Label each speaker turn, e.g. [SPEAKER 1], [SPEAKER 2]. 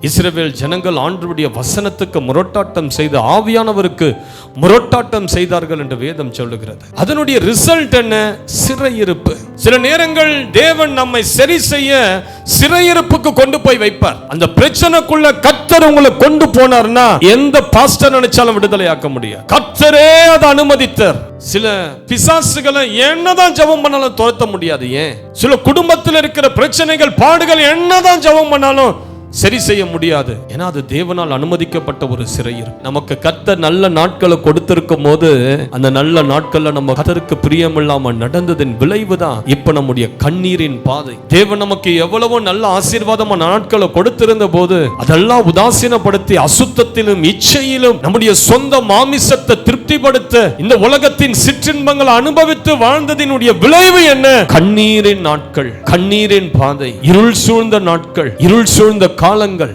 [SPEAKER 1] இஸ்ரவேல் ஜனங்கள் ஆண்டவருடைய வசனத்துக்கு முரட்டாட்டம் செய்து ஆவியானவருக்கு முரட்டாட்டம் செய்தார்கள் என்று வேதம் சொல்லுகிறது. அதனுடைய ரிசல்ட் என்ன? சிறையிருப்பு. சில நேரங்கள் தேவன் நம்மை சரி செய்ய சிறையிருப்புக்கு கொண்டு போய் வைப்பார். அந்த பிரச்சனைக்குள்ள கர்த்தர் உங்களை கொண்டு போனார்னா எந்த பாஸ்டர் நினைச்சாலும் விடுதலை ஆக்க முடியாது. கர்த்தரே அதை அனுமதித்தார். சில பிசாசுகளை என்னதான் ஜெபம் பண்ணாலும் துரத்த முடியாது. ஏன்? சில குடும்பத்தில் இருக்கிற பிரச்சனைகள் பாடுகள் என்னதான் ஜெபம் பண்ணாலும் சரி செய்ய முடியாது. ஏன்னா அது தேவனால் அனுமதிக்கப்பட்ட ஒரு சிறையிருப்பு. நமக்கு கர்த்தர் நல்ல நாட்களை கொடுத்திருக்கும் போது அந்த நல்ல நாட்கள்ல நம்ம கர்த்தருக்கு பிரியமில்லாம நடந்ததின் விளைவு தான் இப்ப நம்முடைய கண்ணீரின் பாதை. தேவன் நமக்கு எவ்வளவோ நல்ல ஆசீர்வாதமான நாட்களை கொடுத்திருந்த போது அதெல்லாம் உதாசீனப்படுத்தி அசுத்தத்திலும் இச்சையிலும் நம்முடைய சொந்த மாமிசத்தை திருப்திப்படுத்த இந்த உலகத்தின் சிற்றின்பங்களை அனுபவித்து வாழ்ந்ததினுடைய விளைவு என்ன? கண்ணீரின் நாட்கள், கண்ணீரின் பாதை, இருள் சூழ்ந்த நாட்கள், இருள் சூழ்ந்த காலங்கள்.